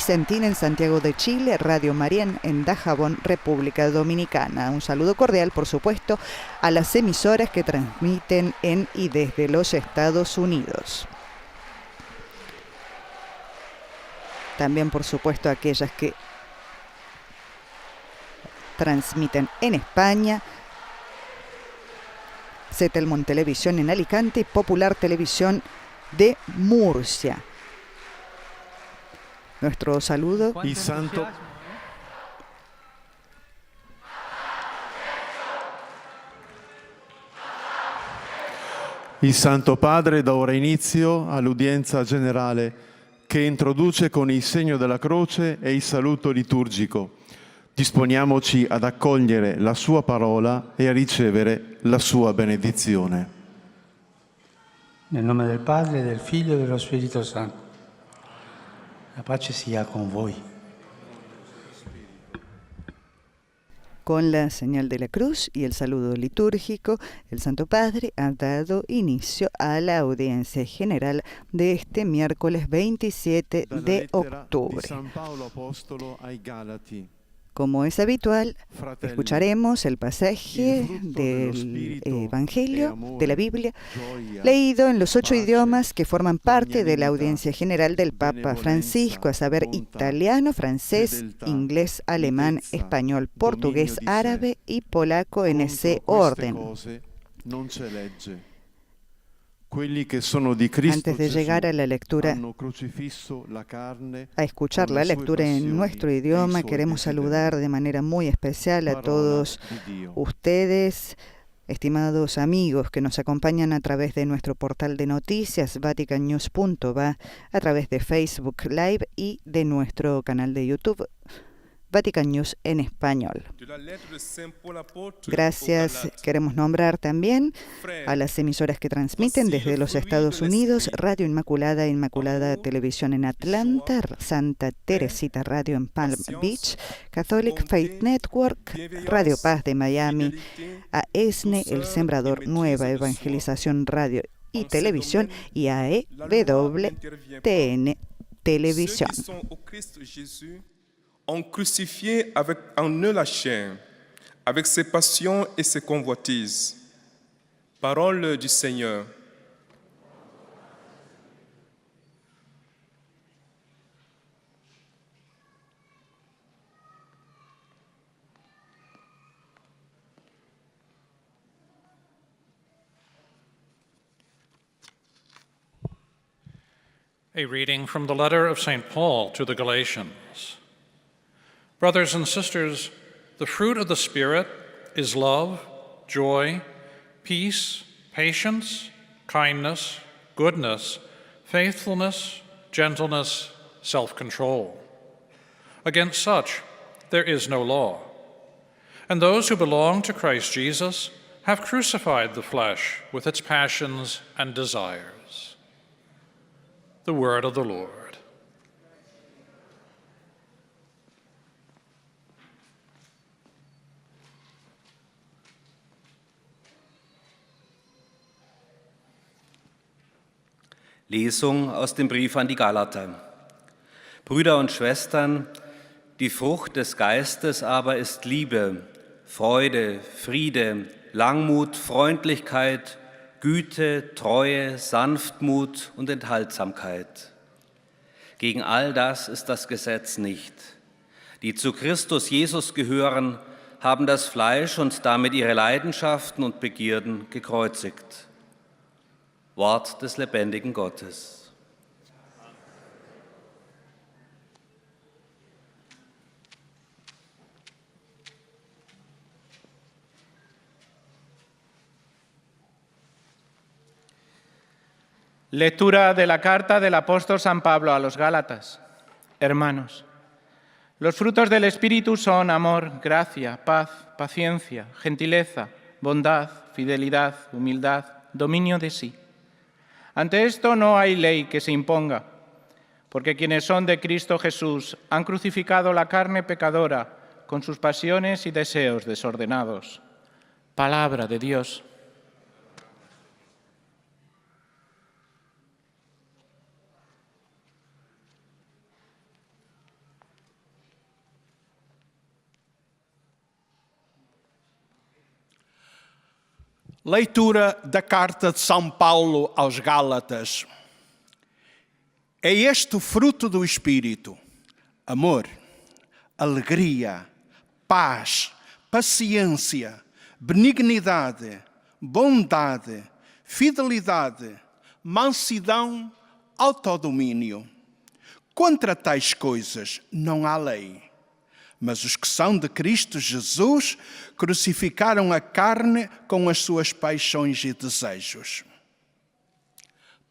Vicentín en Santiago de Chile, Radio Marién en Dajabón, República Dominicana. Un saludo cordial, por supuesto, a las emisoras que transmiten en y desde los Estados Unidos. También, por supuesto, a aquellas que transmiten en España, Cetelmon Televisión en Alicante y Popular Televisión de Murcia. Nuestro saludo. Y santo. Il Santo Padre dà ora inizio all'udienza generale che introduce con il segno della croce e il saluto liturgico. Disponiamoci ad accogliere la sua parola e a ricevere la sua benedizione. Nel nome del Padre, del Figlio e dello Spirito Santo. La pace sia con voi. Con la señal de la cruz y el saludo litúrgico, el Santo Padre ha dado inicio a la audiencia general de este miércoles 27 de octubre. Como es habitual, escucharemos el pasaje del Evangelio de la Biblia, leído en los 8 idiomas que forman parte de la audiencia general del Papa Francisco, a saber, italiano, francés, inglés, alemán, español, portugués, árabe y polaco en ese orden. Antes de llegar a la lectura, a escuchar la lectura en nuestro idioma, queremos saludar de manera muy especial a todos ustedes, estimados amigos que nos acompañan a través de nuestro portal de noticias vaticannews.va, a través de Facebook Live y de nuestro canal de YouTube Vatican News en español. Gracias. Queremos nombrar también a las emisoras que transmiten desde los Estados Unidos: Radio Inmaculada, Inmaculada Televisión en Atlanta, Santa Teresita Radio en Palm Beach, Catholic Faith Network, Radio Paz de Miami, AESNE, El Sembrador, Nueva Evangelización Radio y Televisión, y AEWTN Televisión. Ont crucifié en eux la chair, avec ses passions et ses convoitises. Parole du Seigneur. A reading from the letter of St. Paul to the Galatians. Brothers and sisters, the fruit of the Spirit is love, joy, peace, patience, kindness, goodness, faithfulness, gentleness, self-control. Against such there is no law. And those who belong to Christ Jesus have crucified the flesh with its passions and desires. The word of the Lord. Lesung aus dem Brief an die Galater. Brüder und Schwestern, die Frucht des Geistes aber ist Liebe, Freude, Friede, Langmut, Freundlichkeit, Güte, Treue, Sanftmut und Enthaltsamkeit. Gegen all das ist das Gesetz nicht. Die zu Christus Jesus gehören, haben das Fleisch und damit ihre Leidenschaften und Begierden gekreuzigt. Wort des lebendigen Gottes. Lectura de la carta del apóstol San Pablo a los Gálatas. Hermanos, los frutos del Espíritu son amor, gracia, paz, paciencia, gentileza, bondad, fidelidad, humildad, dominio de sí. Ante esto no hay ley que se imponga, porque quienes son de Cristo Jesús han crucificado la carne pecadora con sus pasiones y deseos desordenados. Palabra de Dios. Leitura da carta de São Paulo aos Gálatas. É este o fruto do Espírito: amor, alegria, paz, paciência, benignidade, bondade, fidelidade, mansidão, autodomínio. Contra tais coisas não há lei. Mas os que são de Cristo Jesus crucificaram a carne com as suas paixões e desejos.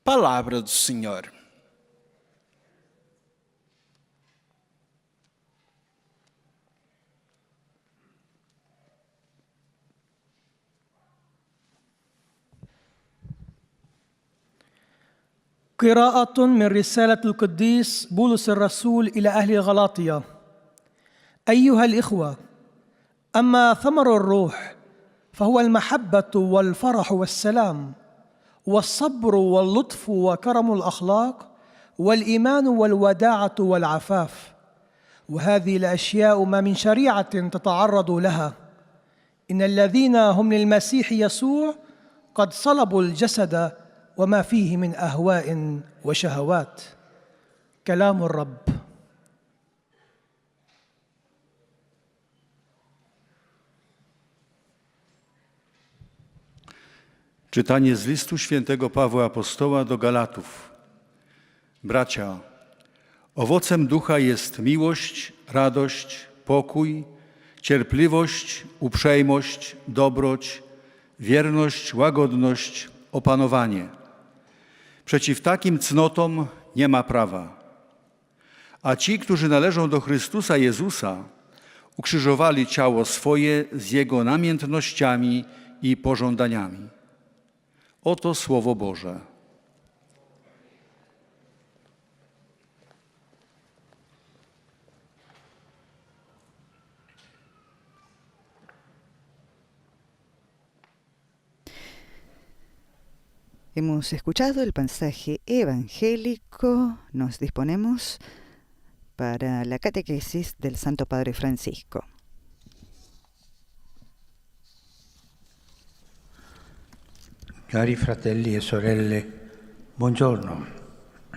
Palavra do Senhor. قراءة من رسالة القديس بولس الرسول إلى أهل غلاطيا. أيها الإخوة، أما ثمر الروح فهو المحبة والفرح والسلام والصبر واللطف وكرم الأخلاق والإيمان والوداعة والعفاف، وهذه الأشياء ما من شريعة تتعرض لها. إن الذين هم للمسيح يسوع قد صلبوا الجسد وما فيه من أهواء وشهوات. كلام الرب. Czytanie z listu świętego Pawła Apostoła do Galatów. Bracia, owocem ducha jest miłość, radość, pokój, cierpliwość, uprzejmość, dobroć, wierność, łagodność, opanowanie. Przeciw takim cnotom nie ma prawa. A ci, którzy należą do Chrystusa Jezusa, ukrzyżowali ciało swoje z Jego namiętnościami i pożądaniami. Oto Słowo Boże. Hemos escuchado el pasaje evangélico. Nos disponemos para la catequesis del Santo Padre Francisco. Cari fratelli e sorelle, buongiorno.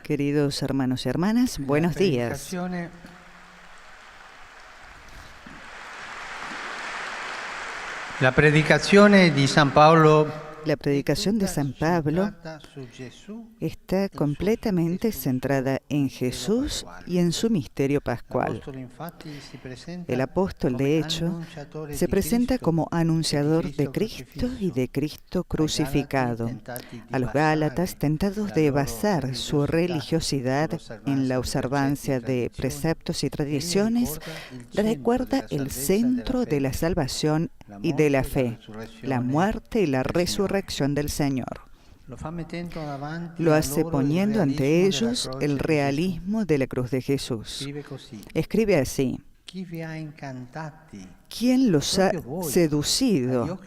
Queridos hermanos y hermanas, buenos días. La predicazione di San Paolo. La predicación de San Pablo está completamente centrada en Jesús y en su misterio pascual. El apóstol, de hecho, se presenta como anunciador de Cristo y de Cristo crucificado. A los Gálatas, tentados de basar su religiosidad en la observancia de preceptos y tradiciones, recuerda el centro de la salvación y de la fe, la muerte y la resurrección del Señor. Lo hace poniendo ante ellos el realismo de la cruz de Jesús. Escribe así: ¿quién los ha seducido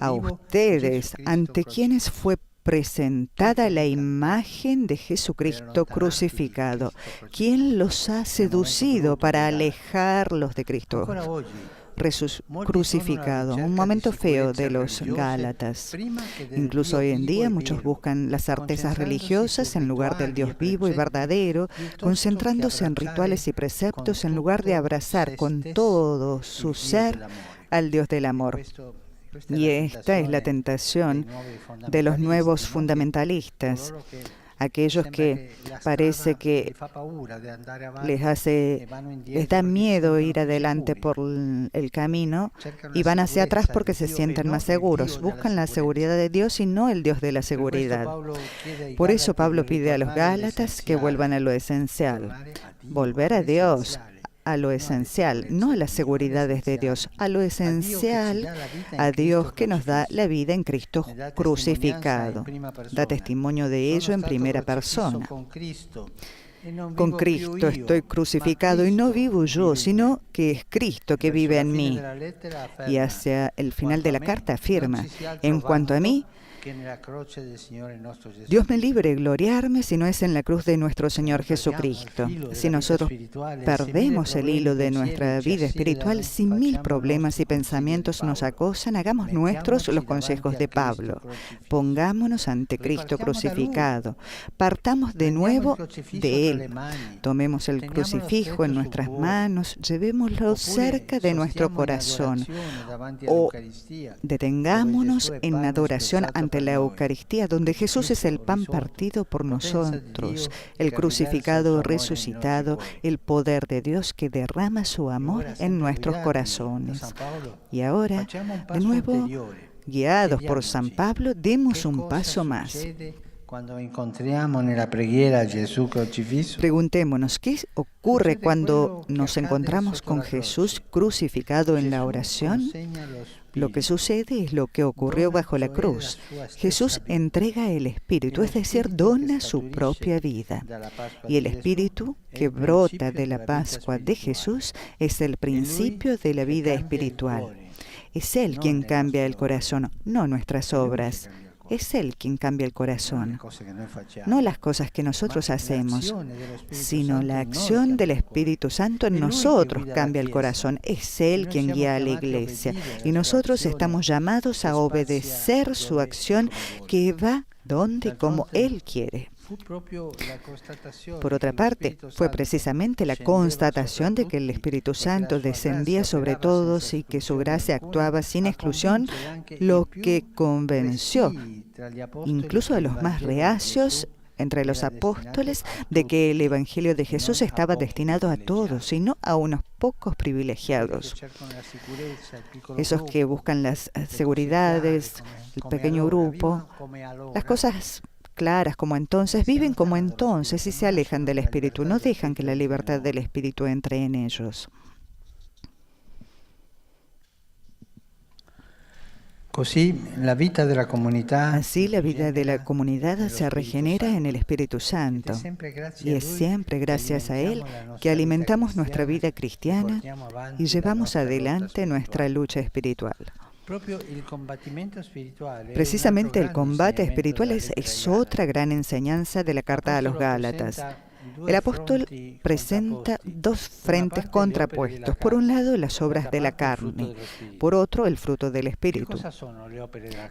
a ustedes, ante quienes fue presentada la imagen de Jesucristo crucificado? ¿Quién los ha seducido para alejarlos de Cristo crucificado? Un momento feo de los Gálatas. Incluso hoy en día muchos buscan las certezas religiosas en lugar del Dios vivo y verdadero, concentrándose en rituales y preceptos en lugar de abrazar con todo su ser al Dios del amor. Y esta es la tentación de los nuevos fundamentalistas, aquellos que parece que les da miedo ir adelante por el camino y van hacia atrás porque se sienten más seguros. Buscan la seguridad de Dios y no el Dios de la seguridad. Por eso Pablo pide a los Gálatas que vuelvan a lo esencial, volver a Dios, a lo esencial, no a las seguridades de Dios, a lo esencial, a Dios que nos da la vida en Cristo crucificado. Da testimonio de ello en primera persona. Con Cristo estoy crucificado y no vivo yo, sino que es Cristo que vive en mí. Y hacia el final de la carta afirma: en cuanto a mí, Dios me libre de gloriarme si no es en la cruz de nuestro Señor Jesucristo. Si nosotros perdemos el hilo de nuestra vida espiritual, si 1000 problemas y pensamientos nos acosan, hagamos nuestros los consejos de Pablo. Pongámonos ante Cristo crucificado. Partamos de nuevo de Él. Tomemos el crucifijo en nuestras manos, llevémoslo cerca de nuestro corazón. O detengámonos en adoración ante la Eucaristía, donde Jesús es el pan partido por nosotros, el crucificado resucitado, el poder de Dios que derrama su amor en nuestros corazones. Y ahora, de nuevo, guiados por San Pablo, demos un paso más. Preguntémonos, ¿qué ocurre cuando nos encontramos con Jesús crucificado en la oración? Lo que sucede es lo que ocurrió bajo la cruz. Jesús entrega el Espíritu, es decir, dona su propia vida. Y el Espíritu que brota de la Pascua de Jesús es el principio de la vida espiritual. Es Él quien cambia el corazón, no nuestras obras. Es Él quien cambia el corazón, no las cosas que nosotros hacemos, sino la acción del Espíritu Santo en nosotros cambia el corazón. Es Él quien guía a la Iglesia y nosotros estamos llamados a obedecer su acción que va donde y como Él quiere. Por otra parte, fue precisamente la constatación de que el Espíritu Santo descendía sobre todos y que su gracia actuaba sin exclusión lo que convenció incluso a los más reacios entre los apóstoles de que el Evangelio de Jesús estaba destinado a todos y no a unos pocos privilegiados. Esos que buscan las seguridades, el pequeño grupo, las cosas claras como entonces, viven como entonces y se alejan del Espíritu, no dejan que la libertad del Espíritu entre en ellos. Así, la vida de la comunidad se regenera en el Espíritu Santo. Y es siempre gracias a Él que alimentamos nuestra vida cristiana y llevamos adelante nuestra lucha espiritual. Precisamente el combate espiritual es otra gran enseñanza de la carta a los Gálatas. El apóstol presenta dos frentes contrapuestos. Por un lado, las obras de la carne. Por otro, el fruto del Espíritu.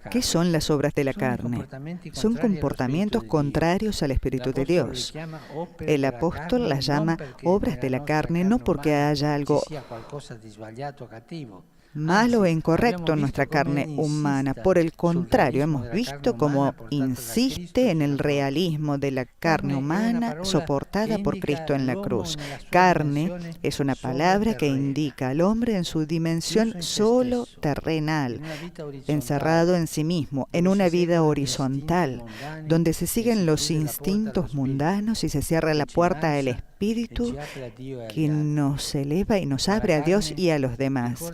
¿Qué son las obras de la carne? Son comportamientos contrarios al Espíritu de Dios. El apóstol las llama obras de la carne no porque haya algo malo e incorrecto en nuestra carne humana. Por el contrario, hemos visto cómo insiste en el realismo de la carne humana soportada por Cristo en la cruz. Carne es una palabra que indica al hombre en su dimensión solo terrenal, encerrado en sí mismo, en una vida horizontal, donde se siguen los instintos mundanos y se cierra la puerta al Espíritu que nos eleva y nos abre a Dios y a los demás.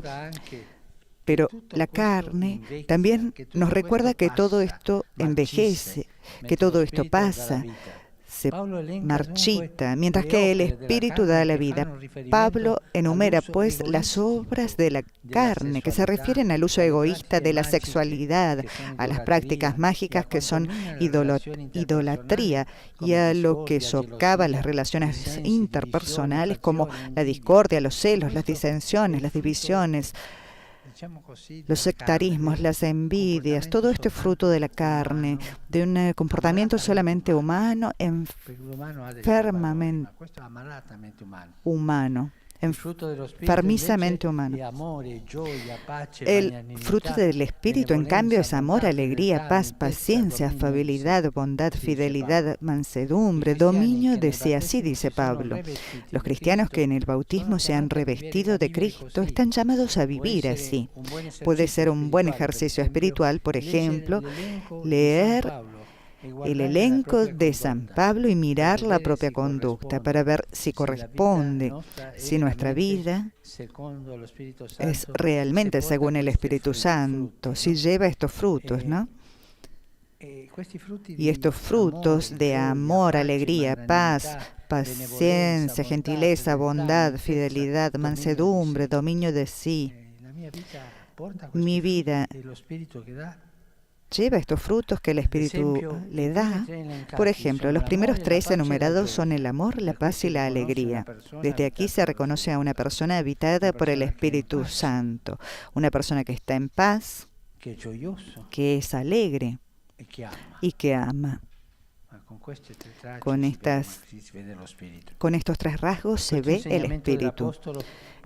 Pero la carne también nos recuerda que todo esto envejece, que todo esto pasa, se marchita, mientras que el Espíritu da la vida. Pablo enumera, pues, las obras de la carne, que se refieren al uso egoísta de la sexualidad, a las prácticas mágicas que son idolatría y a lo que socava las relaciones interpersonales como la discordia, los celos, las disensiones, las divisiones, los sectarismos, las envidias. Todo esto es fruto de la carne, de un comportamiento solamente humano, enfermamente humano, enfermizamente humano. El fruto del Espíritu, en cambio, es amor, alegría, paz, paciencia, afabilidad, bondad, fidelidad, mansedumbre, dominio de sí. Así dice Pablo. Los cristianos que en el bautismo se han revestido de Cristo están llamados a vivir así. Puede ser un buen ejercicio espiritual, por ejemplo, leer el elenco de San Pablo y mirar la propia conducta para ver si corresponde, si nuestra vida es realmente según el Espíritu Santo, si lleva estos frutos, ¿no? Y estos frutos de amor, alegría, paz, paciencia, gentileza, bondad, fidelidad, mansedumbre, dominio de sí. Mi vida lleva estos frutos que el Espíritu le da. Por ejemplo, los primeros 3 enumerados son el amor, la paz y la alegría. Desde aquí se reconoce a una persona habitada por el Espíritu Santo, una persona que está en paz, que es alegre y que ama. Con estos 3 rasgos se ve el Espíritu.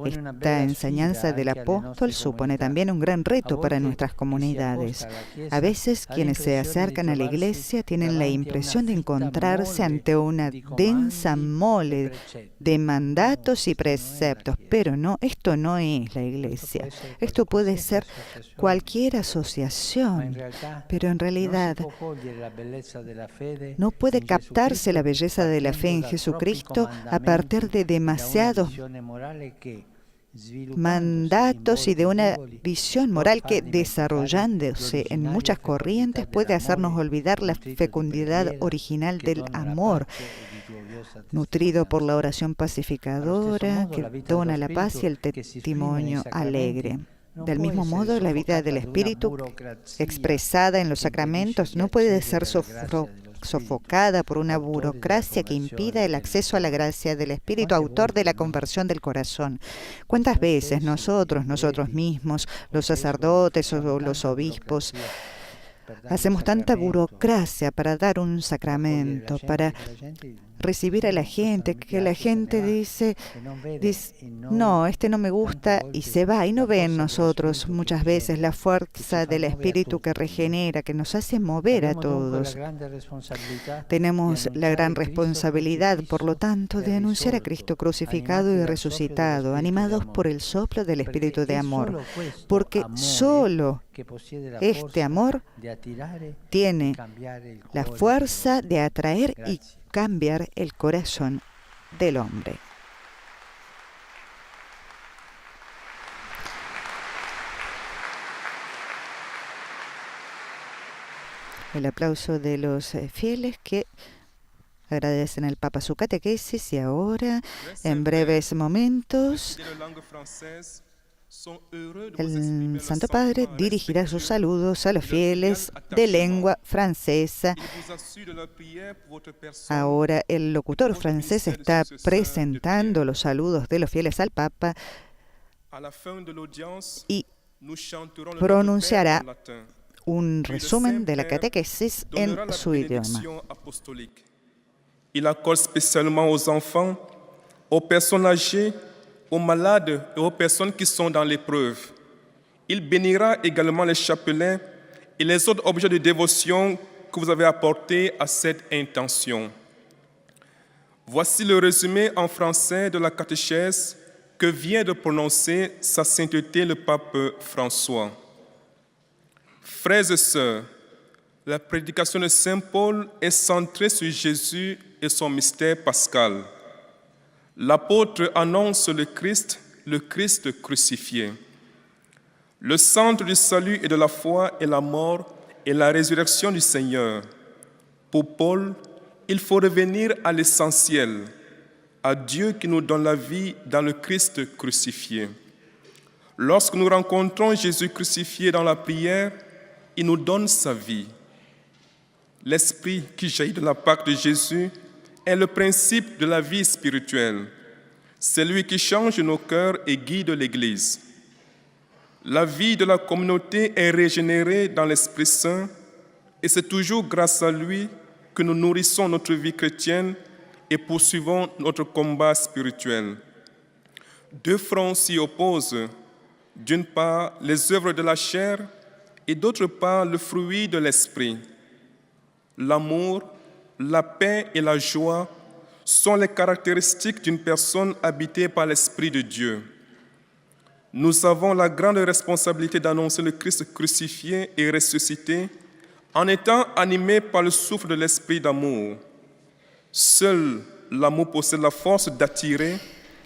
Esta enseñanza del apóstol supone también un gran reto para nuestras comunidades. A veces quienes se acercan a la iglesia tienen la impresión de encontrarse ante una densa mole de mandatos y preceptos, pero no, esto no es la iglesia. Esto puede ser cualquier asociación, pero en realidad no puede captarse la belleza de la fe en Jesucristo a partir de demasiados mandatos y de una visión moral que, desarrollándose en muchas corrientes, puede hacernos olvidar la fecundidad original del amor, nutrido por la oración pacificadora que dona la paz y el testimonio alegre. Del mismo modo, la vida del Espíritu expresada en los sacramentos no puede ser sofocada por una burocracia que impida el acceso a la gracia del Espíritu, autor de la conversión del corazón. ¿Cuántas veces nosotros mismos, los sacerdotes o los obispos, hacemos tanta burocracia para dar un sacramento, para recibir a la gente, que la gente dice, no, este no me gusta, y se va, y no ve en nosotros muchas veces la fuerza del Espíritu que regenera, que nos hace mover a todos. Tenemos la gran responsabilidad, por lo tanto, de anunciar a Cristo crucificado y resucitado, animados por el soplo del Espíritu de amor, porque solo este amor tiene la fuerza de atraer y cambiar el corazón del hombre. El aplauso de los fieles que agradecen al Papa su catequesis, y ahora, en breves momentos, el Santo Padre dirigirá sus saludos a los fieles de lengua francesa. Ahora el locutor francés está presentando los saludos de los fieles al Papa y pronunciará un resumen de la catequesis en su idioma. Il accorde spécialement aux enfants, aux personnes âgées, aux malades et aux personnes qui sont dans l'épreuve. Il bénira également les chapelains et les autres objets de dévotion que vous avez apportés à cette intention. Voici le résumé en français de la catéchèse que vient de prononcer Sa Sainteté le Pape François. Frères et sœurs, la prédication de Saint Paul est centrée sur Jésus et son mystère pascal. L'apôtre annonce le Christ crucifié. Le centre du salut et de la foi est la mort et la résurrection du Seigneur. Pour Paul, il faut revenir à l'essentiel, à Dieu qui nous donne la vie dans le Christ crucifié. Lorsque nous rencontrons Jésus crucifié dans la prière, il nous donne sa vie. L'esprit qui jaillit de la part de Jésus est le principe de la vie spirituelle. C'est lui qui change nos cœurs et guide l'Église. La vie de la communauté est régénérée dans l'Esprit Saint et c'est toujours grâce à lui que nous nourrissons notre vie chrétienne et poursuivons notre combat spirituel. Deux fronts s'y opposent. D'une part, les œuvres de la chair et d'autre part, le fruit de l'Esprit. L'amour, la paix et la joie sont les caractéristiques d'une personne habitée par l'Esprit de Dieu. Nous avons la grande responsabilité d'annoncer le Christ crucifié et ressuscité en étant animés par le souffle de l'Esprit d'amour. Seul l'amour possède la force d'attirer.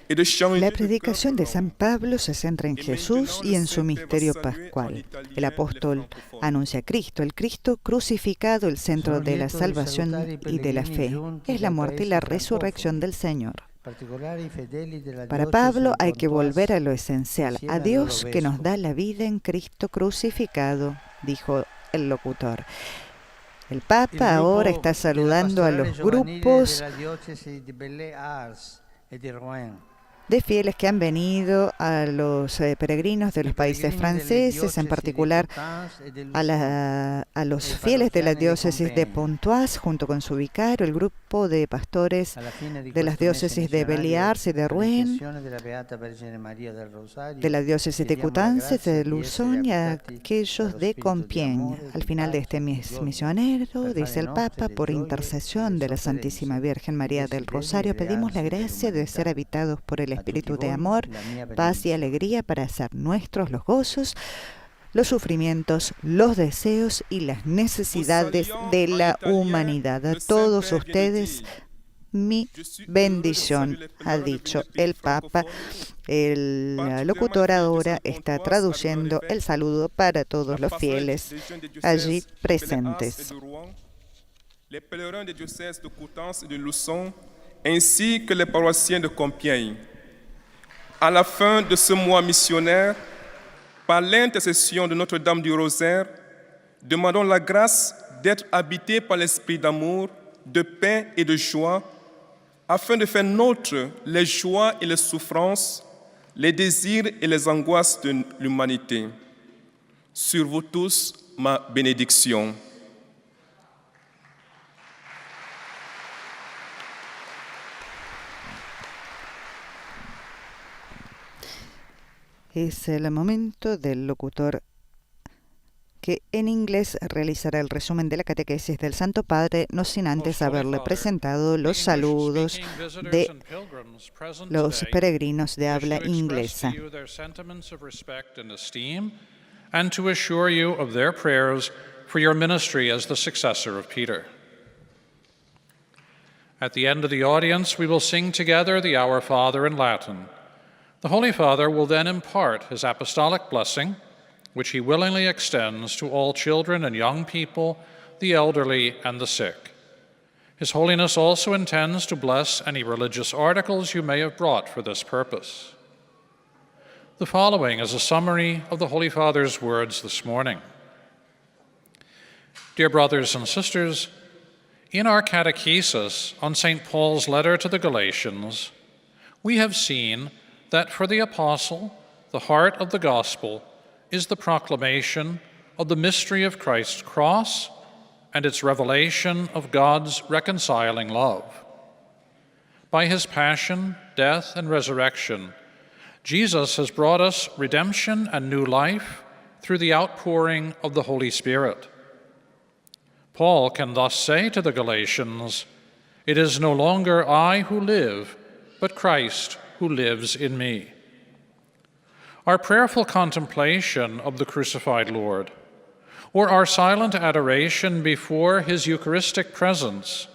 La predicación de San Pablo se centra en Jesús y en su misterio pascual. El apóstol anuncia a Cristo, el Cristo crucificado, el centro de la salvación y de la fe. Es la muerte y la resurrección del Señor. Para Pablo hay que volver a lo esencial, a Dios que nos da la vida en Cristo crucificado, dijo el locutor. El Papa ahora está saludando a los grupos de fieles que han venido, a los peregrinos de los países franceses, en particular a los fieles de la diócesis de Pontoise, junto con su vicario, el grupo de pastores de las diócesis de Béliars y de Rouen, de la diócesis de Coutances, de Luzón y aquellos de Compiègne. Al final de este mes misionero, dice el Papa, por intercesión de la Santísima Virgen María del Rosario, pedimos la gracia de ser habitados por el Espíritu de amor, paz y alegría para hacer nuestros los gozos, los sufrimientos, los deseos y las necesidades de la humanidad. A todos ustedes, mi bendición, ha dicho el Papa. El locutor ahora está traduciendo el saludo para todos los fieles allí presentes. Les pèlerins des diocèses de Coutances et de Luçon, ainsi que les paroissiens de Compiègne. À la fin de ce mois missionnaire, par l'intercession de Notre-Dame du Rosaire, demandons la grâce d'être habités par l'esprit d'amour, de paix et de joie, afin de faire nôtres les joies et les souffrances, les désirs et les angoisses de l'humanité. Sur vous tous, ma bénédiction. Es el momento del locutor que en inglés realizará el resumen de la catequesis del Santo Padre, no sin antes haberle presentado los saludos de los peregrinos de habla inglesa. And to assure you of their prayers for your ministry as the successor of Peter. At the end of the audience, we will sing together the Our Father in Latin. The Holy Father will then impart his apostolic blessing, which he willingly extends to all children and young people, the elderly and the sick. His Holiness also intends to bless any religious articles you may have brought for this purpose. The following is a summary of the Holy Father's words this morning. Dear brothers and sisters, in our catechesis on St. Paul's letter to the Galatians, we have seen that for the apostle, the heart of the gospel is the proclamation of the mystery of Christ's cross and its revelation of God's reconciling love. By his passion, death, and resurrection, Jesus has brought us redemption and new life through the outpouring of the Holy Spirit. Paul can thus say to the Galatians, "It is no longer I who live, but Christ who lives in me." Our prayerful contemplation of the crucified Lord, or our silent adoration before his Eucharistic presence,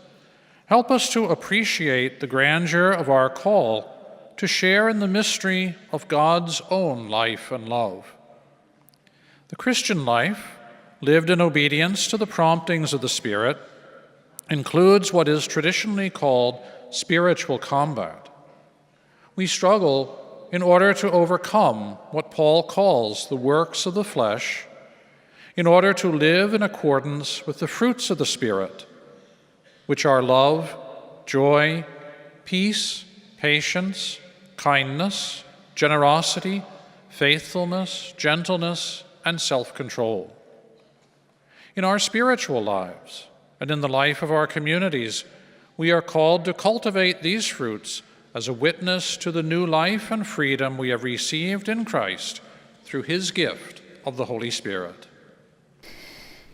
help us to appreciate the grandeur of our call to share in the mystery of God's own life and love. The Christian life, lived in obedience to the promptings of the Spirit, includes what is traditionally called spiritual combat. We struggle in order to overcome what Paul calls the works of the flesh, in order to live in accordance with the fruits of the Spirit, which are love, joy, peace, patience, kindness, generosity, faithfulness, gentleness, and self-control. In our spiritual lives and in the life of our communities, we are called to cultivate these fruits as a witness to the new life and freedom we have received in Christ through his gift of the Holy Spirit.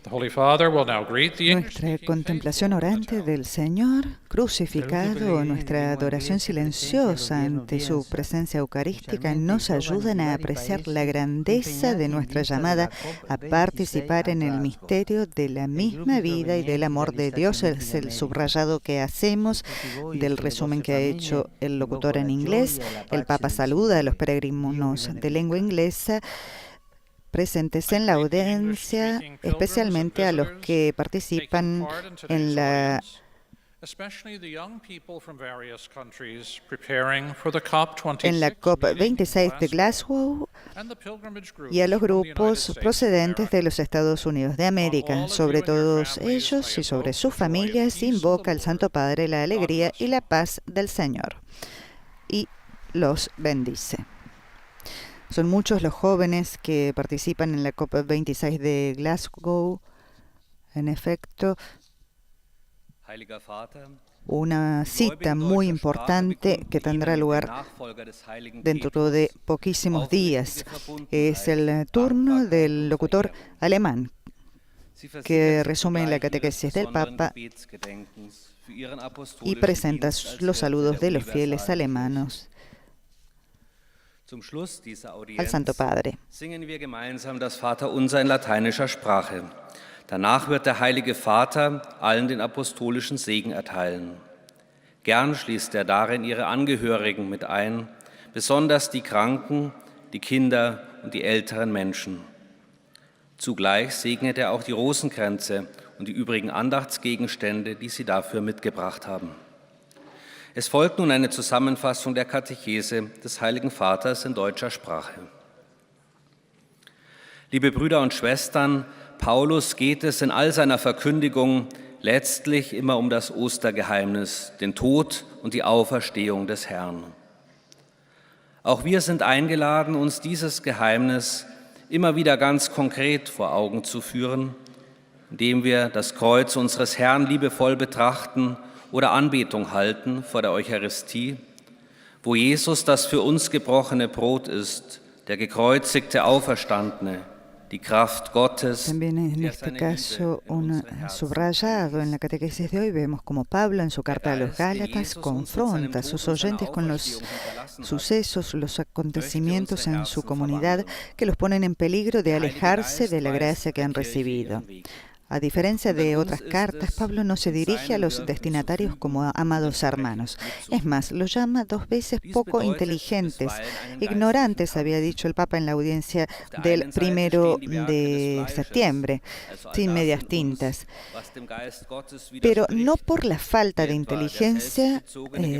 Nuestra contemplación orante del Señor crucificado, nuestra adoración silenciosa ante su presencia eucarística nos ayudan a apreciar la grandeza de nuestra llamada a participar en el misterio de la misma vida y del amor de Dios. Es el subrayado que hacemos del resumen que ha hecho el locutor en inglés. El Papa saluda a los peregrinos de lengua inglesa presentes en la audiencia, especialmente a los que participan en la en la COP26 de Glasgow y a los grupos procedentes de los Estados Unidos de América. Sobre todos ellos y sobre sus familias invoca el Santo Padre la alegría y la paz del Señor y los bendice. Son muchos los jóvenes que participan en la COP26 de Glasgow. En efecto, una cita muy importante que tendrá lugar dentro de poquísimos días. Es el turno del locutor alemán que resume la catequesis del Papa y presenta los saludos de los fieles alemanes al Santo Padre. Singen wir gemeinsam das Vaterunser in lateinischer Sprache. Danach wird der Heilige Vater allen den apostolischen Segen erteilen. Gern schließt er darin ihre Angehörigen mit ein, besonders die Kranken, die Kinder und die älteren Menschen. Zugleich segnet er auch die Rosenkränze und die übrigen Andachtsgegenstände, die sie dafür mitgebracht haben. Es folgt nun eine Zusammenfassung der Katechese des Heiligen Vaters in deutscher Sprache. Liebe Brüder und Schwestern, Paulus geht es in all seiner Verkündigung letztlich immer um das Ostergeheimnis, den Tod und die Auferstehung des Herrn. Auch wir sind eingeladen, uns dieses Geheimnis immer wieder ganz konkret vor Augen zu führen, indem wir das Kreuz unseres Herrn liebevoll betrachten oder Anbetung halten vor der Eucharistie, wo Jesus das für uns gebrochene Brot ist, der gekreuzigte Auferstandene, die Kraft Gottes. También en este caso un subrayado en la catequesis de hoy vemos como Pablo en su carta a los Gálatas confronta a sus oyentes con los sucesos, los acontecimientos en su comunidad que los ponen en peligro de alejarse de la gracia que han recibido. A diferencia de otras cartas, Pablo no se dirige a los destinatarios como amados hermanos. Es más, los llama 2 veces poco inteligentes, ignorantes, había dicho el Papa en la audiencia del 1 de septiembre, sin medias tintas. Pero no por la falta de inteligencia,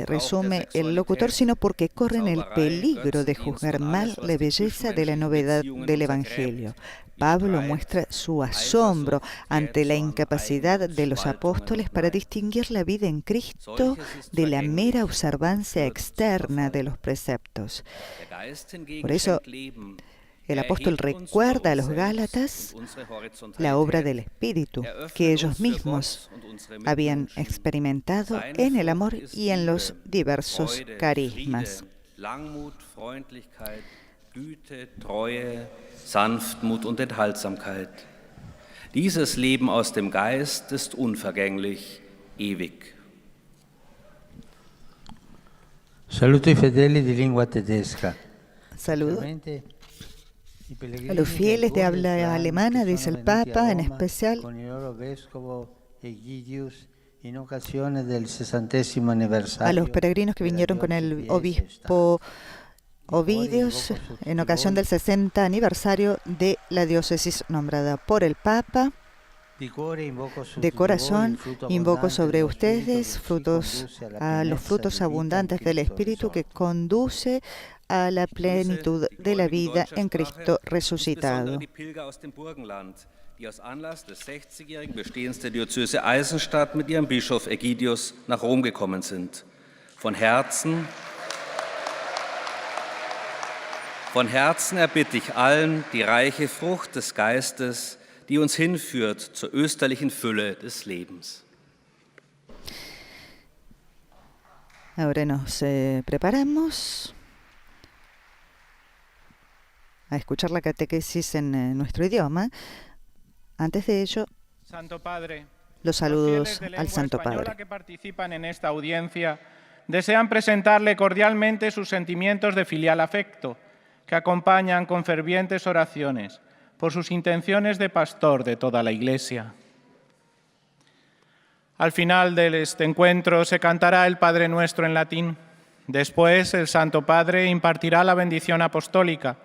resume el locutor, sino porque corren el peligro de juzgar mal la belleza de la novedad del Evangelio. Pablo muestra su asombro ante la incapacidad de los apóstoles para distinguir la vida en Cristo de la mera observancia externa de los preceptos. Por eso, el apóstol recuerda a los Gálatas la obra del Espíritu que ellos mismos habían experimentado en el amor y en los diversos carismas. Güte, Treue, Sanftmut und Enthaltsamkeit. Dieses Leben aus dem Geist ist unvergänglich, ewig. Saluto i fedeli di lingua tedesca. Saludo a los fieles de habla alemana, dice el Papa, en especial a los peregrinos que vinieron con el obispo Ovidius en ocasión del 60 aniversario de la diócesis nombrada por el Papa. De corazón invoco sobre ustedes los frutos abundantes del Espíritu que conduce a la plenitud de la vida en Cristo resucitado. Die aus Anlass des 60-jährigen Bestehens der Diözese Eisenstadt mit ihrem Bischof Ägidius nach Rom gekommen sind. Von Herzen erbitte ich allen die reiche Frucht des Geistes, die uns hinführt zur österlichen Fülle des Lebens. Ahora nos preparamos a escuchar la catequesis en nuestro idioma. Antes de ello, Santo Padre, los saludos al Santo Padre. Que participan en esta audiencia desean presentarle cordialmente sus sentimientos de filial afecto, que acompañan con fervientes oraciones por sus intenciones de pastor de toda la Iglesia. Al final de este encuentro se cantará el Padre Nuestro en latín. Después el Santo Padre impartirá la bendición apostólica,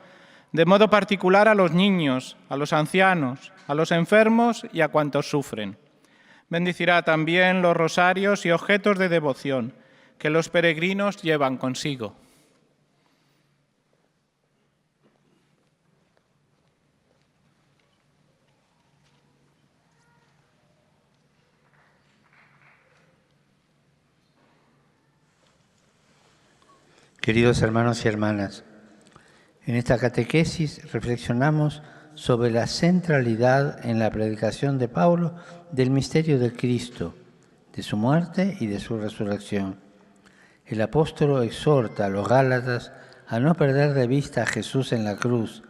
de modo particular a los niños, a los ancianos, a los enfermos y a cuantos sufren. Bendecirá también los rosarios y objetos de devoción que los peregrinos llevan consigo. Queridos hermanos y hermanas, en esta catequesis reflexionamos sobre la centralidad en la predicación de Pablo del misterio de Cristo, de su muerte y de su resurrección. El apóstol exhorta a los Gálatas a no perder de vista a Jesús en la cruz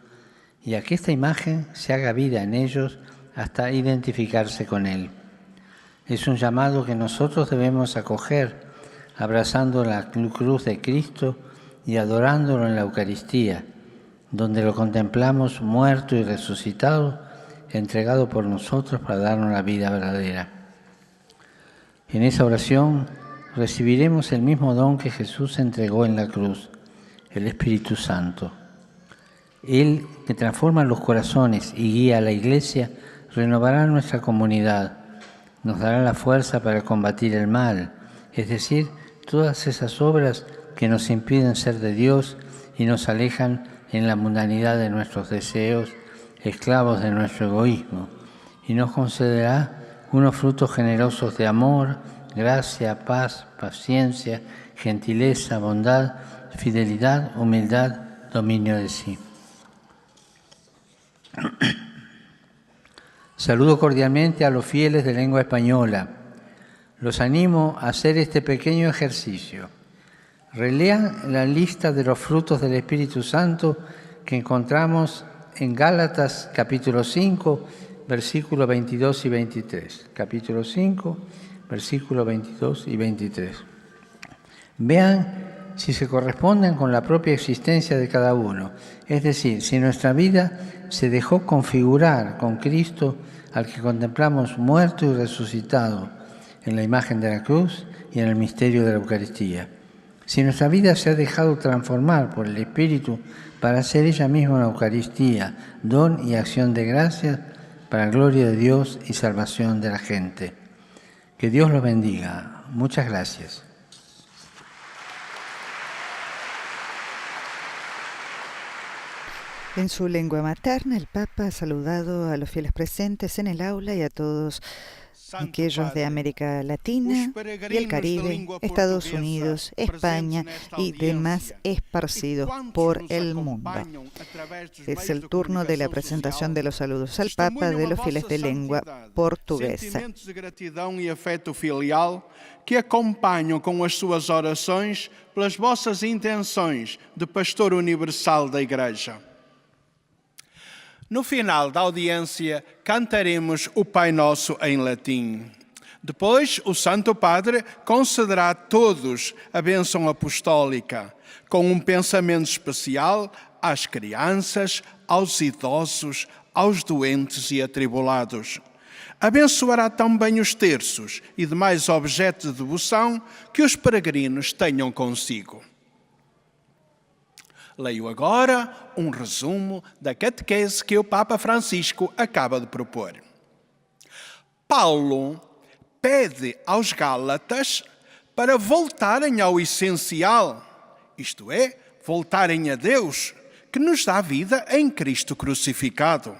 y a que esta imagen se haga vida en ellos hasta identificarse con Él. Es un llamado que nosotros debemos acoger, abrazando la cruz de Cristo y adorándolo en la Eucaristía, donde lo contemplamos muerto y resucitado, entregado por nosotros para darnos la vida verdadera. En esa oración recibiremos el mismo don que Jesús entregó en la cruz, el Espíritu Santo. Él, que transforma los corazones y guía a la Iglesia, renovará nuestra comunidad, nos dará la fuerza para combatir el mal, es decir, todas esas obras que nos impiden ser de Dios y nos alejan en la mundanidad de nuestros deseos, esclavos de nuestro egoísmo, y nos concederá unos frutos generosos de amor, gracia, paz, paciencia, gentileza, bondad, fidelidad, humildad, dominio de sí. Saludo cordialmente a los fieles de lengua española. Los animo a hacer este pequeño ejercicio. Relean la lista de los frutos del Espíritu Santo que encontramos en Gálatas capítulo 5, versículos 22 y 23. Capítulo 5, versículos 22 y 23. Vean si se corresponden con la propia existencia de cada uno, es decir, si nuestra vida se dejó configurar con Cristo al que contemplamos muerto y resucitado en la imagen de la cruz y en el misterio de la Eucaristía. Si nuestra vida se ha dejado transformar por el Espíritu para ser ella misma una Eucaristía, don y acción de gracias para la gloria de Dios y salvación de la gente. Que Dios los bendiga. Muchas gracias. En su lengua materna, el Papa ha saludado a los fieles presentes en el aula y a todos aquellos de América Latina y el Caribe, Estados Unidos, España y demás esparcidos por el mundo. Es el turno de la presentación de los saludos al Papa de los fieles de lengua portuguesa. Sentimentos de gratidão e afeto filial que acompanham com as suas orações pelas vossas intenções de pastor universal da Igreja. No final da audiência, cantaremos o Pai Nosso em latim. Depois, o Santo Padre concederá a todos a bênção apostólica, com um pensamento especial às crianças, aos idosos, aos doentes e atribulados. Abençoará também os terços e demais objetos de devoção que os peregrinos tenham consigo. Leio agora um resumo da catequese que o Papa Francisco acaba de propor. Paulo pede aos Gálatas para voltarem ao essencial, isto é, voltarem a Deus, que nos dá vida em Cristo crucificado.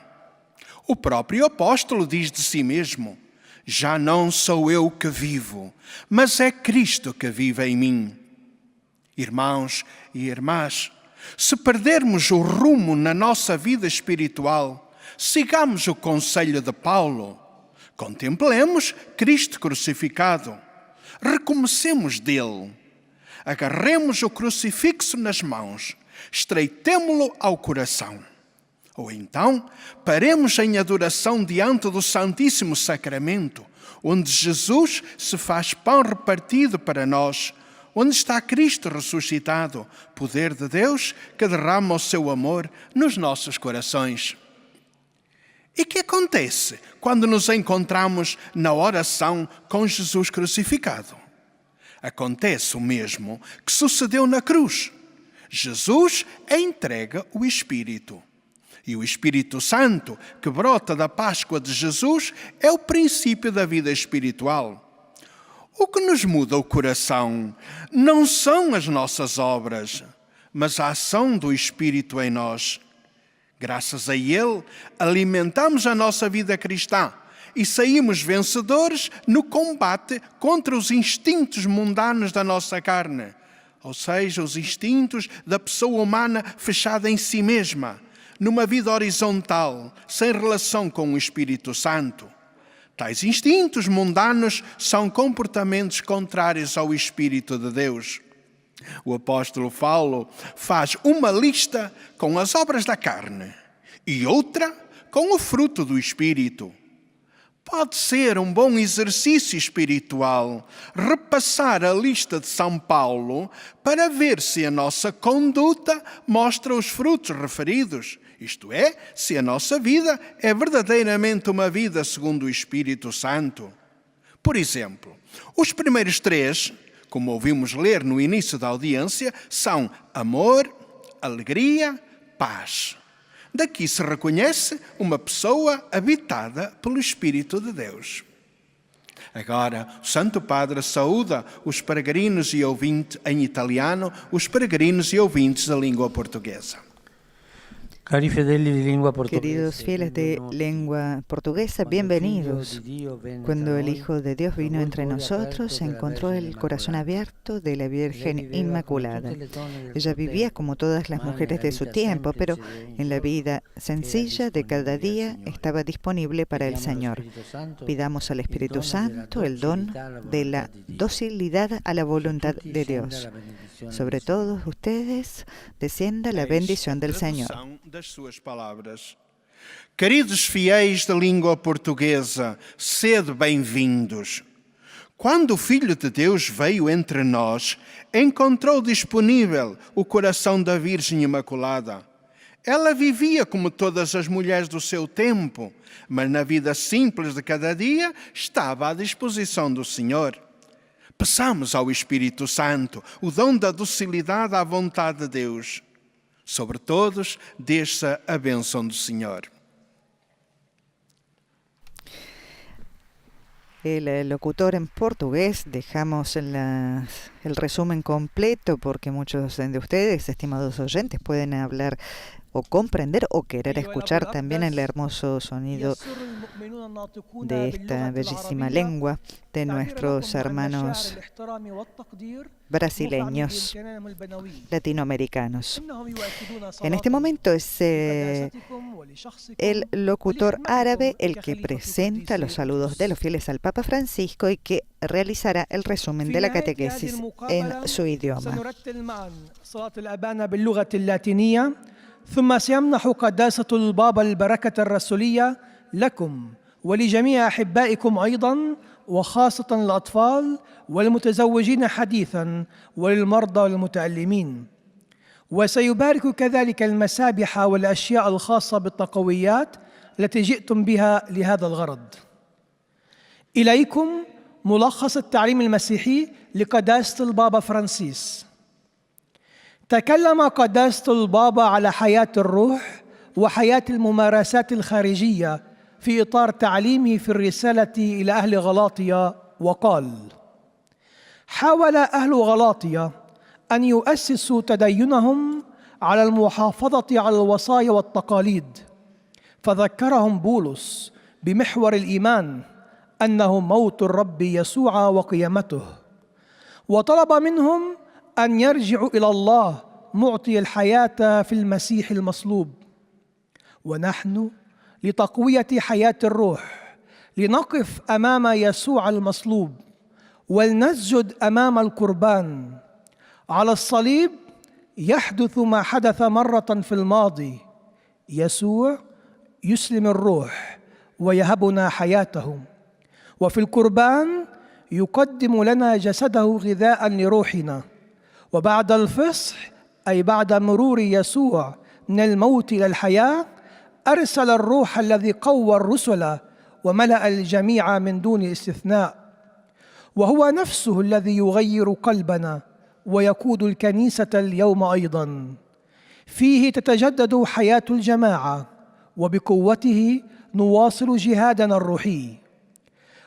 O próprio apóstolo diz de si mesmo: já não sou eu que vivo, mas é Cristo que vive em mim. Irmãos e irmãs, se perdermos o rumo na nossa vida espiritual, sigamos o conselho de Paulo. Contemplemos Cristo crucificado. Recomecemos dele. Agarremos o crucifixo nas mãos. Estreitemo-lo ao coração. Ou então, paremos em adoração diante do Santíssimo Sacramento, onde Jesus se faz pão repartido para nós, onde está Cristo ressuscitado, poder de Deus que derrama o seu amor nos nossos corações. E o que acontece quando nos encontramos na oração com Jesus crucificado? Acontece o mesmo que sucedeu na cruz. Jesus entrega o Espírito. E o Espírito Santo, que brota da Páscoa de Jesus, é o princípio da vida espiritual. O que nos muda o coração não são as nossas obras, mas a ação do Espírito em nós. Graças a Ele, alimentamos a nossa vida cristã e saímos vencedores no combate contra os instintos mundanos da nossa carne, ou seja, os instintos da pessoa humana fechada em si mesma, numa vida horizontal, sem relação com o Espírito Santo. Tais instintos mundanos são comportamentos contrários ao Espírito de Deus. O apóstolo Paulo faz uma lista com as obras da carne e outra com o fruto do Espírito. Pode ser um bom exercício espiritual repassar a lista de São Paulo para ver se a nossa conduta mostra os frutos referidos, isto é, se a nossa vida é verdadeiramente uma vida segundo o Espírito Santo. Por exemplo, os primeiros 3, como ouvimos ler no início da audiência, são amor, alegria, paz. Daqui se reconhece uma pessoa habitada pelo Espírito de Deus. Agora, o Santo Padre saúda os peregrinos e ouvintes em italiano, os peregrinos e ouvintes da língua portuguesa. Queridos fieles de lengua portuguesa, bienvenidos. Cuando el Hijo de Dios vino entre nosotros, se encontró el corazón abierto de la Virgen Inmaculada. Ella vivía como todas las mujeres de su tiempo, pero en la vida sencilla de cada día estaba disponible para el Señor. Pidamos al Espíritu Santo el don de la docilidad a la voluntad de Dios. Sobre todos ustedes descienda la bendición del Señor. Das suas palavras. Queridos fiéis da língua portuguesa, sede bem-vindos. Quando o Filho de Deus veio entre nós, encontrou disponível o coração da Virgem Imaculada. Ela vivia como todas as mulheres do seu tempo, mas na vida simples de cada dia estava à disposição do Senhor. Peçamos ao Espírito Santo o dom da docilidade à vontade de Deus. Sobre todos, desça a bênção do Senhor. El locutor en portugués, dejamos el resumen completo porque muchos de ustedes, estimados oyentes, pueden hablar o comprender o querer escuchar también el hermoso sonido de esta bellísima lengua de nuestros hermanos brasileños, latinoamericanos. En este momento es el locutor árabe el que presenta los saludos de los fieles al Papa Francisco y que realizará el resumen de la catequesis en su idioma. ثم سيمنح قداسة البابا البركة الرسولية لكم ولجميع أحبائكم أيضا، وخاصة الأطفال والمتزوجين حديثا وللمرضى والمتألمين. وسيبارك كذلك المسابح والأشياء الخاصة بالتقويات التي جئتم بها لهذا الغرض. إليكم ملخص التعليم المسيحي لقداسة البابا فرانسيس. تكلم قداسة البابا على حياة الروح وحياة الممارسات الخارجية في إطار تعليمه في الرسالة إلى أهل غلاطيا، وقال: حاول أهل غلاطيا أن يؤسسوا تدينهم على المحافظة على الوصايا والتقاليد، فذكرهم بولس بمحور الإيمان أنه موت الرب يسوع وقيامته، وطلب منهم أن يرجعوا إلى الله معطي الحياة في المسيح المصلوب. ونحن لتقوية حياة الروح لنقف أمام يسوع المصلوب ولنسجد أمام القربان. على الصليب يحدث ما حدث مرة في الماضي، يسوع يسلم الروح ويهبنا حياته، وفي القربان يقدم لنا جسده غذاء لروحنا. وبعد الفصح، أي بعد مرور يسوع من الموت إلى الحياة، أرسل الروح الذي قوى الرسل وملأ الجميع من دون استثناء، وهو نفسه الذي يغير قلبنا ويقود الكنيسة اليوم أيضا. فيه تتجدد حياة الجماعة وبقوته نواصل جهادنا الروحي.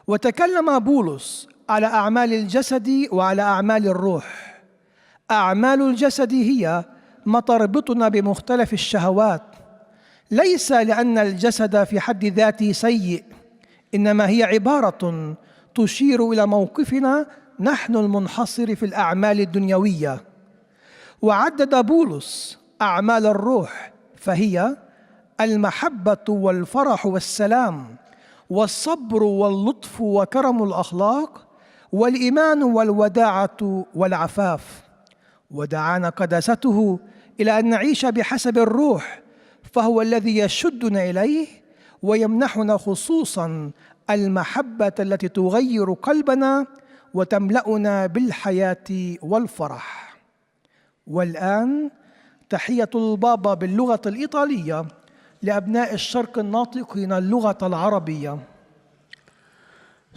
وتكلم بولس على أعمال الجسد وعلى أعمال الروح. أعمال الجسد هي ما تربطنا بمختلف الشهوات، ليس لأن الجسد في حد ذاته سيء، إنما هي عبارة تشير إلى موقفنا نحن المنحصر في الأعمال الدنيوية. وعدد بولس أعمال الروح، فهي المحبة والفرح والسلام والصبر واللطف وكرم الأخلاق والإيمان والوداعة والعفاف. ودعانا قداسته إلى أن نعيش بحسب الروح، فهو الذي يشدنا إليه ويمنحنا خصوصاً المحبة التي تغير قلبنا وتملأنا بالحياة والفرح. والآن تحية البابا باللغة الإيطالية لأبناء الشرق الناطقين اللغة العربية.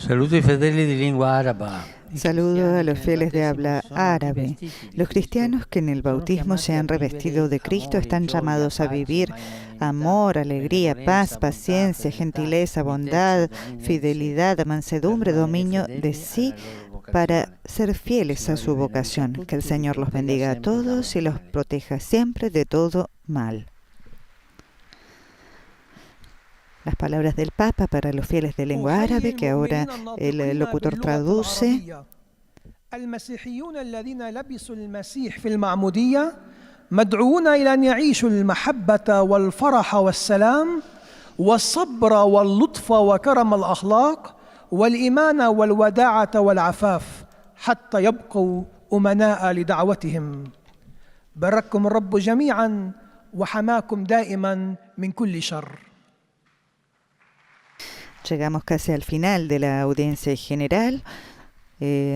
Saludo ai fedeli di lingua araba. Saludo a los fieles de habla árabe. Los cristianos que en el bautismo se han revestido de Cristo están llamados a vivir amor, alegría, paz, paciencia, gentileza, bondad, fidelidad, mansedumbre, dominio de sí, para ser fieles a su vocación. Que el Señor los bendiga a todos y los proteja siempre de todo mal. Las palabras del Papa para los fieles de lengua árabe, que ahora el locutor traduce. المسيحيون الذين لبسوا المسيح في المعمودية مدعوون إلى أن يعيشوا المحبة والفرح والسلام والصبر واللطف وكرم الأخلاق والإيمان والوداعة والعفاف حتى يبقوا أمناء لدعوتهم. بارككم الرب جميعا وحماكم دائما من كل شر. Llegamos casi al final de la audiencia general.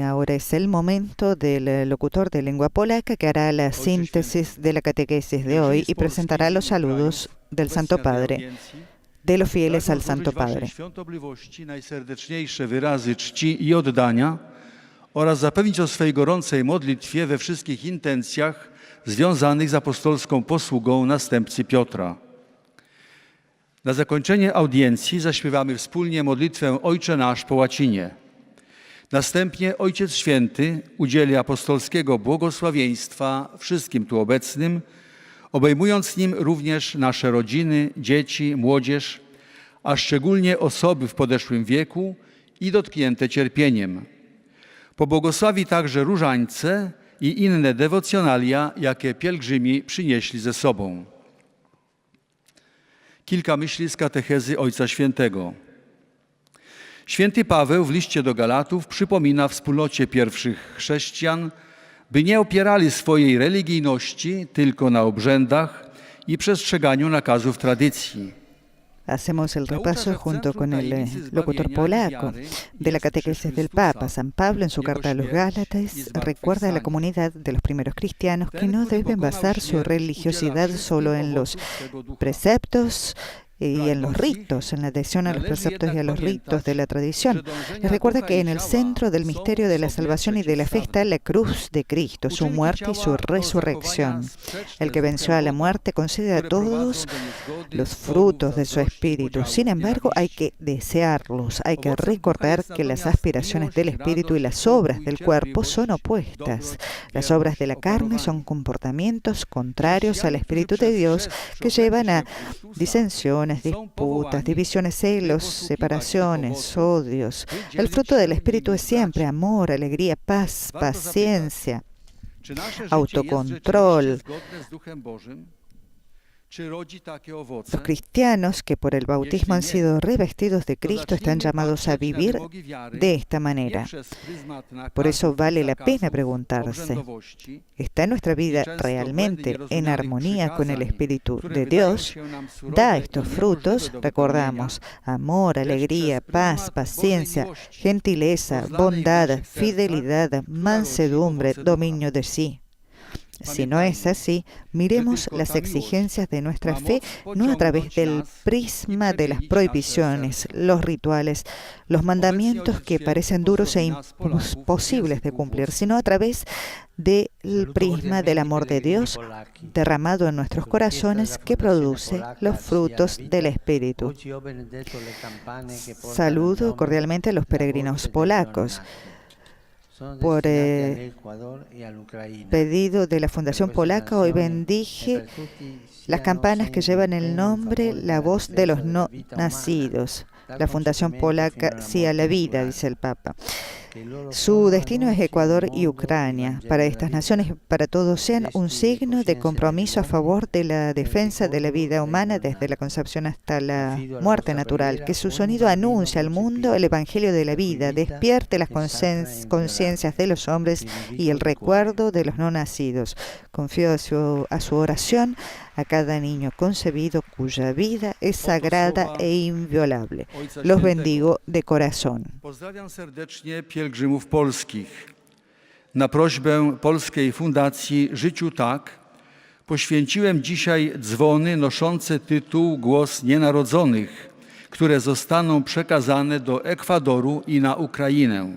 Ahora es el momento del locutor de lengua polaca que hará la síntesis de la catequesis de hoy y presentará los saludos del Santo Padre, de los fieles al Santo Padre. Najserdeczniejsze wyrazy czci i oddania oraz zapewnić o swej gorącej modlitwie we wszystkich intencjach związanych z apostolską posługą następcy Piotra. Na zakończenie audiencji zaśpiewamy wspólnie modlitwę Ojcze Nasz po łacinie. Następnie Ojciec Święty udzieli apostolskiego błogosławieństwa wszystkim tu obecnym, obejmując nim również nasze rodziny, dzieci, młodzież, a szczególnie osoby w podeszłym wieku i dotknięte cierpieniem. Pobłogosławi także różańce i inne dewocjonalia, jakie pielgrzymi przynieśli ze sobą. Kilka myśli z katechezy Ojca Świętego. Święty Paweł w liście do Galatów przypomina wspólnocie pierwszych chrześcijan, by nie opierali swojej religijności tylko na obrzędach i przestrzeganiu nakazów tradycji. Hacemos el repaso junto con el locutor polaco de la catequesis del Papa. San Pablo en su carta a los Gálatas recuerda a la comunidad de los primeros cristianos que no deben basar su religiosidad solo en los preceptos y en los ritos, en la adhesión a los preceptos y a los ritos de la tradición. Les recuerda que en el centro del misterio de la salvación y de la fe está la cruz de Cristo, su muerte y su resurrección. El que venció a la muerte concede a todos los frutos de su espíritu. Sin embargo, hay que desearlos, hay que recordar que las aspiraciones del espíritu y las obras del cuerpo son opuestas. Las obras de la carne son comportamientos contrarios al espíritu de Dios que llevan a disensiones, disputas, divisiones, celos, separaciones, odios. El fruto del Espíritu es siempre amor, alegría, paz, paciencia, autocontrol. Los cristianos que por el bautismo han sido revestidos de Cristo están llamados a vivir de esta manera. Por eso vale la pena preguntarse, ¿está nuestra vida realmente en armonía con el Espíritu de Dios? Da estos frutos, recordamos, amor, alegría, paz, paciencia, gentileza, bondad, fidelidad, mansedumbre, dominio de sí. Si no es así, miremos las exigencias de nuestra fe no a través del prisma de las prohibiciones, los rituales, los mandamientos que parecen duros e imposibles de cumplir, sino a través del prisma del amor de Dios derramado en nuestros corazones que produce los frutos del Espíritu. Saludo cordialmente a los peregrinos polacos. Por pedido de la Fundación Polaca, hoy bendije las campanas que llevan el nombre La Voz de los No Nacidos. La Fundación Polaca Sí a la Vida, dice el Papa. Su destino es Ecuador y Ucrania. Para estas naciones, para todos, sean un signo de compromiso a favor de la defensa de la vida humana desde la concepción hasta la muerte natural. Que su sonido anuncie al mundo el Evangelio de la vida, despierte las conciencias de los hombres y el recuerdo de los no nacidos. Confío a su oración a cada niño concebido cuya vida es sagrada e inviolable. Los bendigo de corazón. Pozdrawiam serdecznie pielgrzymów polskich. Na prośbę Polskiej Fundacji Życiu Tak poświęciłem dzisiaj dzwony noszące tytuł Głos Nienarodzonych, które zostaną przekazane do Ekwadoru i na Ukrainę.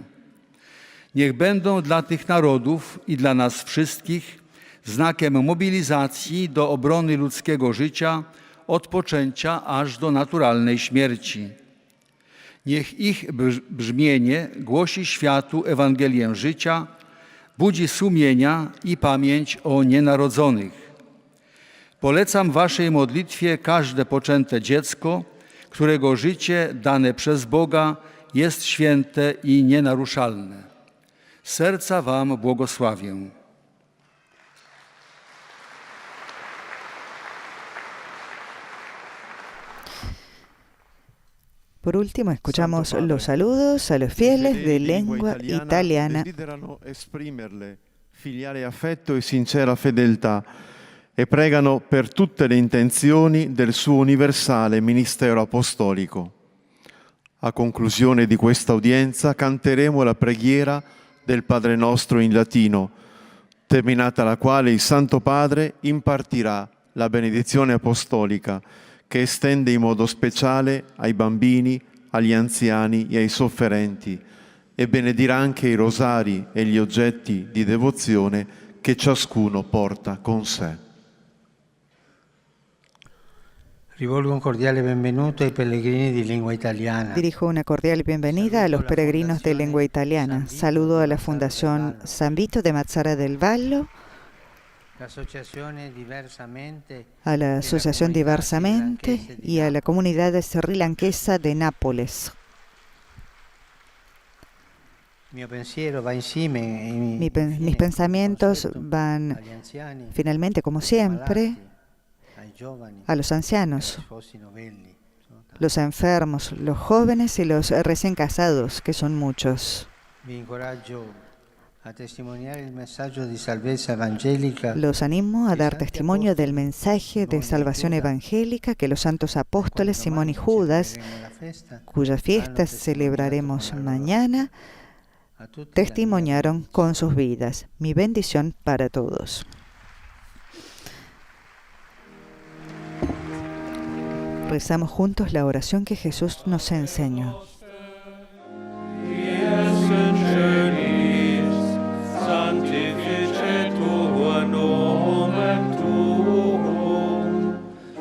Niech będą dla tych narodów i dla nas wszystkich znakiem mobilizacji do obrony ludzkiego życia od poczęcia aż do naturalnej śmierci. Niech ich brzmienie głosi światu Ewangelię życia, budzi sumienia i pamięć o nienarodzonych. Polecam waszej modlitwie każde poczęte dziecko, którego życie dane przez Boga jest święte i nienaruszalne. Z serca wam błogosławię. Por último, escuchamos los saludos a los fieles de lengua italiana. Desiderano esprimerle filiale affetto e sincera fedeltà e pregano per tutte le intenzioni del suo universale ministero apostolico. A conclusione di questa udienza canteremo la preghiera del Padre Nostro in latino, terminata la quale il Santo Padre impartirà la benedizione apostolica che estende in modo speciale ai bambini, agli anziani e ai sofferenti e benedirà anche i rosari e gli oggetti di devozione che ciascuno porta con sé. Rivolgo un cordiale benvenuto ai pellegrini di lingua italiana. Dirijo una cordial bienvenida a los peregrinos de lengua italiana. Saludo a la Fundación San Vito de Mazara del Vallo, a la Asociación Diversamente y a la comunidad srilanquesa de Nápoles. Mis pensamientos van finalmente, como siempre, a los ancianos, los enfermos, los jóvenes y los recién casados, que son muchos. Los animo a dar testimonio del mensaje de salvación evangélica que los santos apóstoles Simón y Judas, cuya fiesta celebraremos mañana, testimoniaron con sus vidas. Mi bendición para todos. Rezamos juntos la oración que Jesús nos enseñó.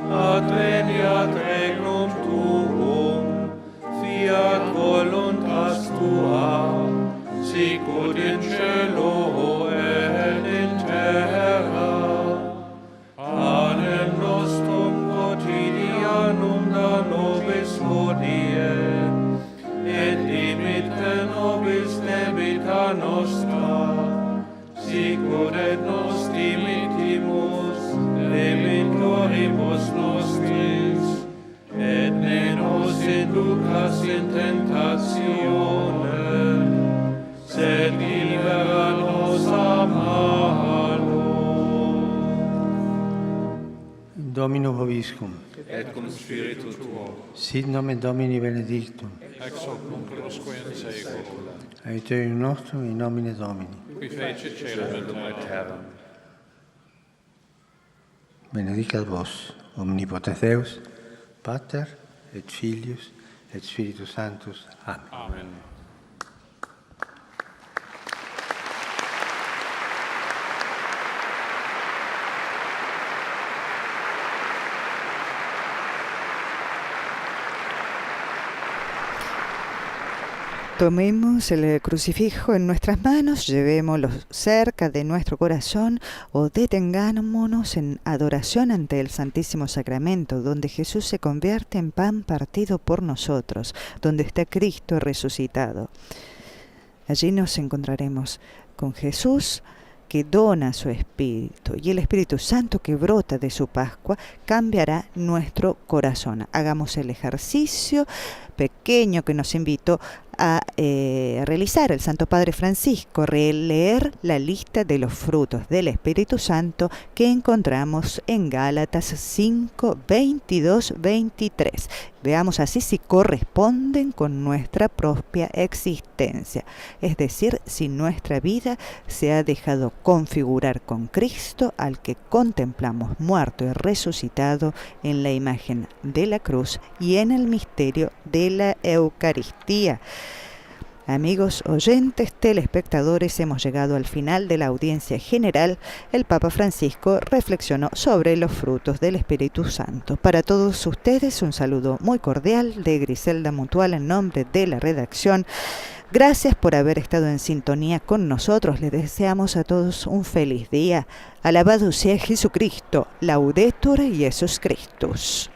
Adveniat regnum tuum, fiat voluntas tua, sicut in cielo et in terra. Panem nostrum quotidianum da nobis hodie, et dimitte nobis debita nostra, sicut et nos dimittimus debitoribus nostris, et ne nos inducas in tentatione, sed libera nos a malo. Dominum vobiscum. Et cum spiritu tuo. Sit nomen Domini benedictum. Ex hoc nunc usque in saeculum. Aiuterium nostrum in nomine Domini. Qui fecit caelum et terram. benedicat vos, omnipotens Deus, Pater et Filius et Spiritus Sanctus. Amén. Amen. Tomemos el crucifijo en nuestras manos, llevémoslo cerca de nuestro corazón o detengámonos en adoración ante el Santísimo Sacramento, donde Jesús se convierte en pan partido por nosotros, donde está Cristo resucitado. Allí nos encontraremos con Jesús, que dona su Espíritu, y el Espíritu Santo que brota de su Pascua cambiará nuestro corazón. Hagamos el ejercicio pequeño que nos invitó a realizar el Santo Padre Francisco, releer la lista de los frutos del Espíritu Santo que encontramos en Gálatas 5, 22, 23. Veamos así si corresponden con nuestra propia existencia, es decir, si nuestra vida se ha dejado configurar con Cristo, al que contemplamos muerto y resucitado en la imagen de la cruz y en el misterio de la Eucaristía. Amigos oyentes, telespectadores, hemos llegado al final de la audiencia general. El Papa Francisco reflexionó sobre los frutos del Espíritu Santo. Para todos ustedes, un saludo muy cordial de Griselda Mutual en nombre de la redacción. Gracias por haber estado en sintonía con nosotros. Les deseamos a todos un feliz día. Alabado sea Jesucristo. Laudetur Jesus Christus.